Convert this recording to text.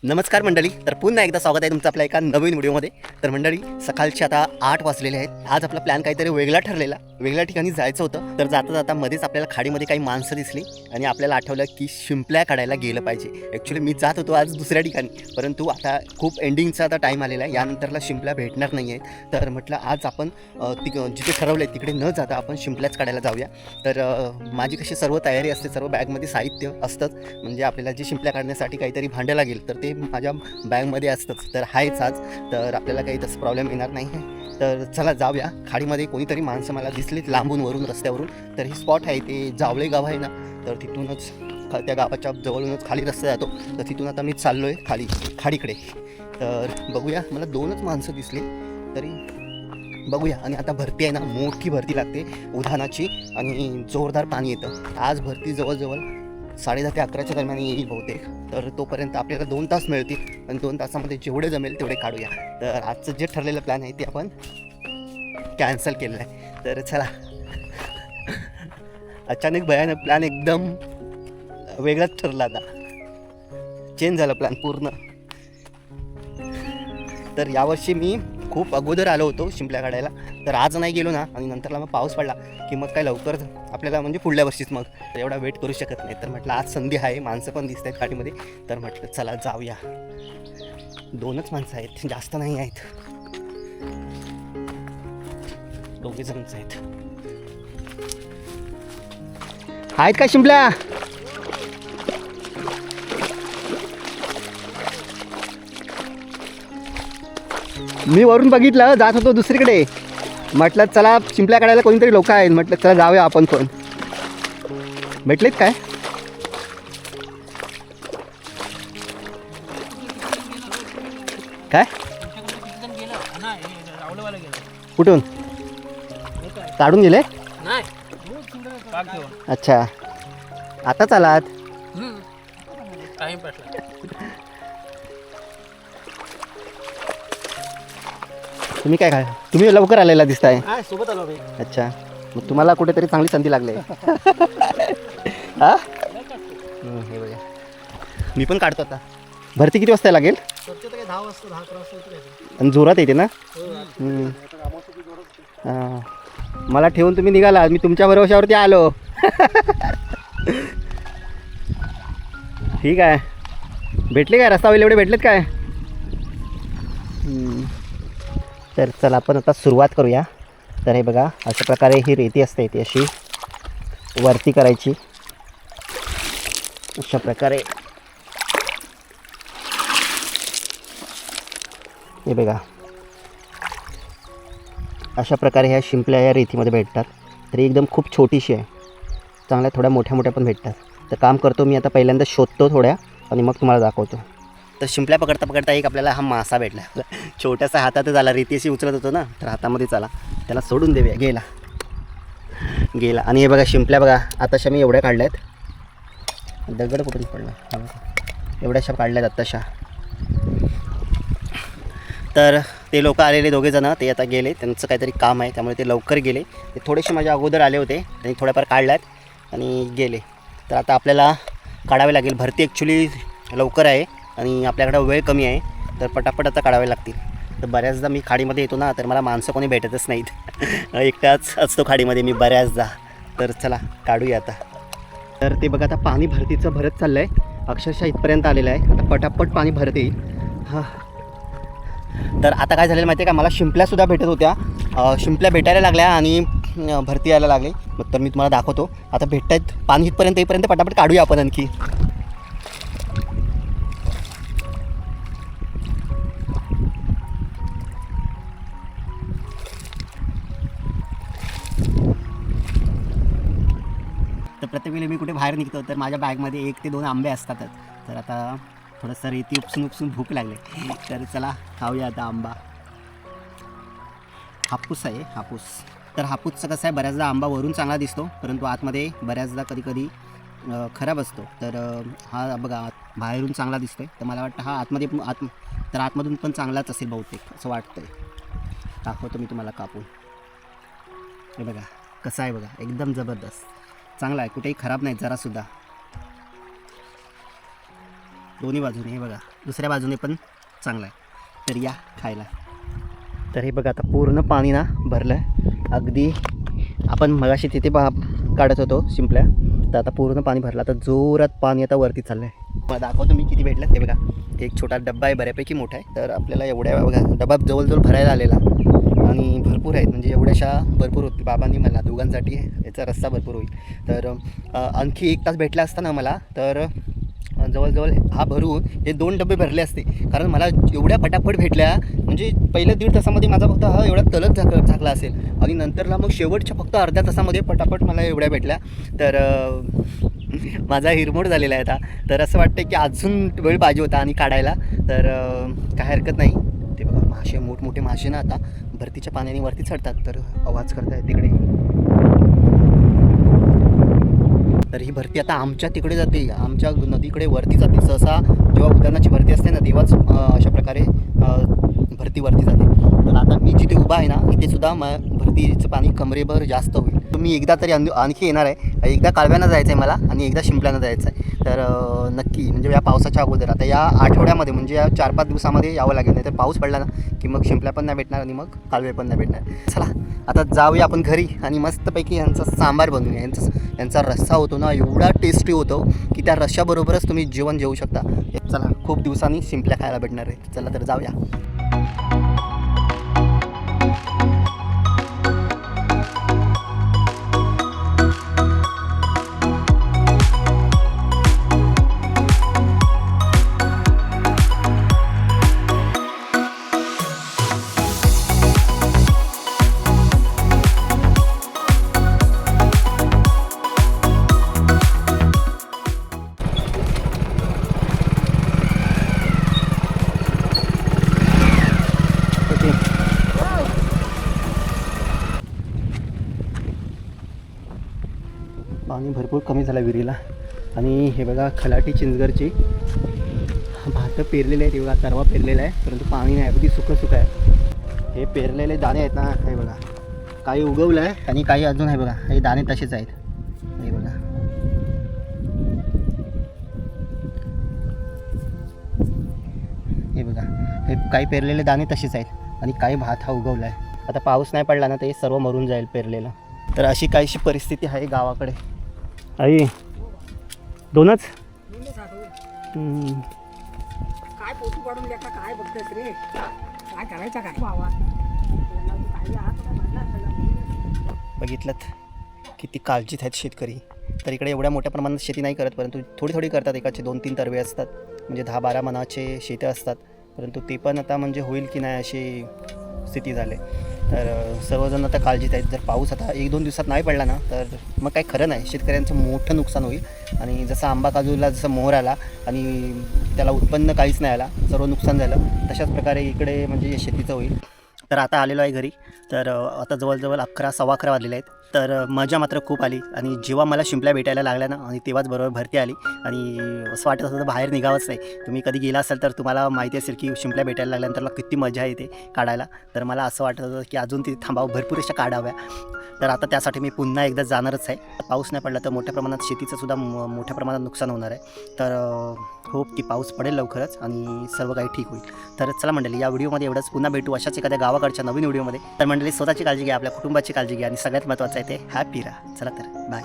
नमस्कार मंडळी, तर पुन्हा एकदा स्वागत आहे तुमचं आपल्या एका नवीन व्हिडिओमध्ये. तर मंडळी, सकाळचे आता 8 वाजलेले आहेत. आज आपला प्लॅन काहीतरी वेगळा ठरलेला, वेगळ्या ठिकाणी जायचं होतं. तर जाता जाता मध्येच आपल्याला खाडीमध्ये काही माणसं दिसली आणि आपल्याला आठवलं की शिंपल्या काढायला गेलं पाहिजे. ॲक्च्युली मी जात होतो आज दुसऱ्या ठिकाणी, परंतु आता खूप एंडिंगचा आता टाईम आलेला आहे. यानंतरला शिंपल्या भेटणार नाही आहेत. तर म्हटलं आज आपण जिथे ठरवलं आहे तिकडे न जाता आपण शिंपल्याच काढायला जाऊया. तर माझी कशी सर्व तयारी असते, सर्व बॅगमध्ये साहित्य असतंच. म्हणजे आपल्याला जी शिंपल्या काढण्यासाठी काहीतरी भांडं लागेल तर ते माझ्या बॅगमध्ये असतंच. तर आहेच आज, तर आपल्याला काही तसं प्रॉब्लेम येणार नाही आहे. तर चला जाऊया. खाडीमध्ये कोणीतरी माणसं मला दिसलीत लांबून वरून रस्त्यावरून. तर ही स्पॉट आहे ते जावळे गाव आहे ना, तर तिथूनच त्या गावाच्या जवळूनच खाली रस्ता जातो. तर तिथून आता मी चाललो आहे खाली खाडीकडे. तर बघूया, मला 2च माणसं दिसली तरी बघूया. आणि आता भरती आहे ना, मोठी भरती लागते उधाणाची आणि जोरदार पाणी येतं. आज भरती जवळजवळ 10:30 ते 11च्या दरम्यान येईल बहुतेक. तर तोपर्यंत आपल्याला 2 तास मिळतील आणि 2 तासामध्ये जेवढे जमेल तेवढे काढूया. तर आजचं जे ठरलेलं प्लॅन आहे ते आपण कॅन्सल केलेलं आहे. तर चला, अचानक भयानक प्लॅन एकदम वेगळाच ठरला, आता चेंज झाला प्लॅन पूर्ण. तर यावर्षी मी खूप अगोदर आलो होतो शिंपल्या काढायला. तर आज नाही गेलो ना आणि नंतरला मग पाऊस पडला की मग काय लवकर आपल्याला म्हणजे पुढल्या वर्षीच मग एवढा वेट करू शकत नाही. तर म्हटलं आज संधी आहे, माणसं पण दिसत आहेत खाडीमध्ये. तर म्हटलं चला जाऊया. 2च माणसं आहेत, जास्त नाही आहेत, 2 जणच आहेत. आहेत का शिंपल्या? मी वरून बघितलं, जात होतो दुसरीकडे. म्हटलं चला शिंपल्या काढायला कोणीतरी लोक आहेत, म्हटलं चला जाऊया आपण. कोण भेटलेत काय? काय कुठून काढून गेले? अच्छा, आता चालात. तुम्ही काय तुम्ही लवकर आलेला दिसताय. सोबत आलो. अच्छा, मग तुम्हाला कुठेतरी चांगली संधी लागली. हा, हे बघा, मी पण काढतो आता. भरती किती वाजता लागेल? 10 वाजता 10-11 वाजता. आणि जोरात येते ना. हां, मला ठेवून तुम्ही निघाला, मी तुमच्या भरोशावरती आलो. ठीक आहे. भेटले काय रस्ता होईल एवढे भेटलेत काय? तर चला आपण आता सुरुवात करूया. तर हे बघा, अशा प्रकारे ही रेती असते, ती अशी वरती करायची. अशा प्रकारे हे बघा, अशा प्रकारे ह्या शिंपल्या या रेतीमध्ये भेटतात. तरी एकदम खूप छोटीशी आहे, चांगल्या थोड्या मोठ्या मोठ्या पण भेटतात. तर काम करतो मी आता, पहिल्यांदा शोधतो थोड्या आणि मग तुम्हाला दाखवतो. तर शिंपल्या पकडता पकडता एक आपल्याला हा मासा भेटला. छोट्यासा हातातच आला, रेती अशी उचलत होतो ना, तर हातामध्येच आला. त्याला सोडून देऊया. गेला. आणि हे बघा शिंपल्या बघा, आताशा मी एवढ्या काढल्या आहेत. दगड कुठून पडला, एवढ्याशा काढल्यात आत्ताशा. तर ते लोक आलेले 2 जण, ते आता गेले, त्यांचं काहीतरी काम आहे त्यामुळे ते लवकर गेले. ते थोडेसे माझ्या अगोदर आले होते आणि थोड्याफार काढल्यात आणि गेले. तर आता आपल्याला काढावे लागेल. भरती ॲक्च्युली लवकर आहे आणि आपल्याकडं वेळ कमी आहे, तर पटापट आता काढावे लागतील. तर बऱ्याचदा मी खाडीमध्ये येतो ना, तर मला माणसं कोणी भेटतच नाहीत. एकटाच असतो खाडीमध्ये मी बऱ्याचदा. तर चला काढूया आता. तर ते बघा, आता पाणी भरतीचं भरत चाललं आहे, अक्षरशः इथपर्यंत आलेलं आहे. आता पटापट पाणी भरत येईल. हां, तर आता काय झालेलं माहिती आहे का, मला शिंपल्यासुद्धा भेटत होत्या. शिंपल्या भेटायला लागल्या आणि भरती यायला लागली. मग तर मी तुम्हाला दाखवतो. आता भेटत आहेत, पाणी इथपर्यंत येईपर्यंत पटापट काढूया आपण आणखी. तर प्रत्येक वेळी मी कुठे बाहेर निघतो तर माझ्या बॅगमध्ये 1 ते 2 आंबे असतातच. तर आता थोडंसं रेती उपसून भूक लागले, तर चला खाऊया आता आंबा. हापूस आहे, हापूस. तर हापूसचं कसं आहे, बऱ्याचदा आंबा वरून चांगला दिसतो, परंतु आतमध्ये बऱ्याचदा कधी खराब असतो. तर हा बघा बाहेरून चांगला दिसतोय, तर मला वाटतं हा आतमधून पण चांगलाच असेल बहुतेक, असं वाटतंय. दाखवतो मी तुम्हाला कापून. हे बघा कसा आहे बघा, एकदम जबरदस्त चांगला आहे, कुठेही खराब नाही जरासुद्धा. दोन्ही बाजूने हे बघा. दुसऱ्या बाजूने पण चांगला आहे, तर या खायला. तर हे बघा आता पूर्ण पाणी ना भरलं आहे. अगदी आपण मगाशी तिथे काढत होतो शिंपल्या, तर आता पूर्ण पाणी भरलं. आता जोरात पाणी आता वरती चाललं आहे. मग दाखवतो मी किती भेटलं. हे बघा एक छोटा डब्बा आहे, बऱ्यापैकी मोठा आहे. तर आपल्याला एवढ्या बघा डबा जवळजवळ भरायला आलेला आणि भरपूर आहेत, म्हणजे एवढ्याशा भरपूर होतील. बाबांनी मला दोघांसाठी याचा रस्सा भरपूर होईल. तर आणखी 1 तास भेटला असता ना मला, तर जवळजवळ हा भरून हे 2 डबे भरले असते. कारण मला एवढ्या पटापट भेटल्या, म्हणजे पहिल्या 1.5 तासामध्ये माझा फक्त हा एवढा तलच झाकला असेल, आणि नंतरला मग शेवटच्या फक्त अर्ध्या तासामध्ये पटापट मला एवढ्या भेटल्या. तर माझा हिरमोड झालेला आहे आता. तर असं वाटतं की अजून वेळ पाहिजे होता आणि काढायला. तर काय हरकत नाही. ते बघा मासे, मोठमोठे मासे ना आता भरतीच्या पाण्याने वरती चढतात, तर आवाज करतायत तिकडे. तर ही भरती आता आमच्या तिकडे जाते, आमच्या नदीकडे वरती जाते. सहसा जेव्हा उद्यानाची भरती असते ना, तेव्हाच अशा प्रकारे भरती वरती जाते. तर आता मी जिथे उभा आहे ना, इथे सुद्धा भरतीचं पाणी कमरेभर जास्त होईल. मी एकदा तरी आणखी येणार आहे. एकदा कालव्यानं जायचं आहे मला आणि एकदा शिंपल्यानं जायचं आहे. तर नक्की म्हणजे या पावसाच्या अगोदर आता या आठवड्यामध्ये, म्हणजे या 4-5 दिवसामध्ये यावं लागेल. नाही तर पाऊस पडला ना की मग शिंपल्या पण नाही भेटणार आणि मग कालवे पण नाही भेटणार. चला आता जाऊया आपण घरी आणि मस्तपैकी यांचा सांबार बनवूया. यांचा रस्सा होतो ना, एवढा टेस्टी होतो की त्या रश्श्याबरोबरच तुम्ही जेवण जेवू शकता. चला खूप दिवसांनी शिंपल्या खायला भेटणार आहे. चला तर जाऊया. पाणी भरपूर कमी झालं विहिरीला. आणि हे बघा खलाटी चिंचगडची भातं पेरलेले आहेत. हे बघा तरवा पेरलेला आहे, परंतु पाणी नाही, अगदी सुकं आहे. हे पेरलेले दाणे आहेत ना, हे बघा काही उगवलं आहे आणि काही अजून आहे. बघा हे दाणे तसेच आहेत. हे बघा हे बघा हे काही पेरलेले दाणे तसेच आहेत आणि काही भात हा उगवला आहे. आता पाऊस नाही पडला ना, ते सर्व मरून जाईल पेरलेलं. तर अशी काहीशी परिस्थिती आहे गावाकडे. आई दोनच काय पोटू पाडून लेखा काय बघतेस रे, काय करायचं काय बाबा. बघितलं किती काळजीत आहेत शेतकरी. तर इकडे एवढ्या मोठ्या प्रमाणात शेती नाही करत, परंतु थोडी थोडी करतात. एकाचे 2-3 तरवे असतात, म्हणजे 10-12 मनाचे शेतं असतात. परंतु ते पण आता म्हणजे होईल की नाही अशी स्थिती झाली. तर सर्वजण आता काळजीत आहेत. जर पाऊस आता 1-2 दिवसात नाही पडला ना, तर मग काही खरं नाही, शेतकऱ्यांचं मोठं नुकसान होईल. आणि जसं आंबा काजूला जसं मोहर आला आणि त्याला उत्पन्न काहीच नाही आला, सर्व नुकसान झालं, तशाच प्रकारे इकडे म्हणजे शेतीचं होईल. तर आता आलेलो आहे घरी. तर आता जवळजवळ 11-11:15 वाजलेले आहेत. तर मजा मात्र खूप आली. आणि जेव्हा मला शिंपल्या भेटायला लागल्या ना, आणि तेव्हाच बरोबर भरती आली आणि असं वाटत होतं बाहेर निघावंच नाही. तुम्ही कधी गेला असाल तर तुम्हाला माहिती असेल की शिंपल्या भेटायला लागल्यानंतर किती मजा येते काढायला. तर मला असं वाटत होतं की अजून तिथे थांबावं, भरपूर अशा काढाव्या. तर आता त्यासाठी मी पुन्हा एकदा जाणारच आहे. पाऊस नाही पडला तर मोठ्या प्रमाणात शेतीचं सुद्धा मोठ्या प्रमाणात नुकसान होणार आहे. तर होप की पाऊस पडेल लवकरच आणि सर्व काही ठीक होईल. तर चला मंडळी, या व्हिडिओमध्ये एवढंच. पुन्हा भेटू अशाच एखाद्या गावाकडच्या नवीन व्हिडिओमध्ये. तर मंडळी स्वतःची काळजी घ्या, आपल्या कुटुंबाची काळजी घ्या आणि सगळ्यात महत्त्वाचं आहे ते हॅपी राहा. चला तर बाय.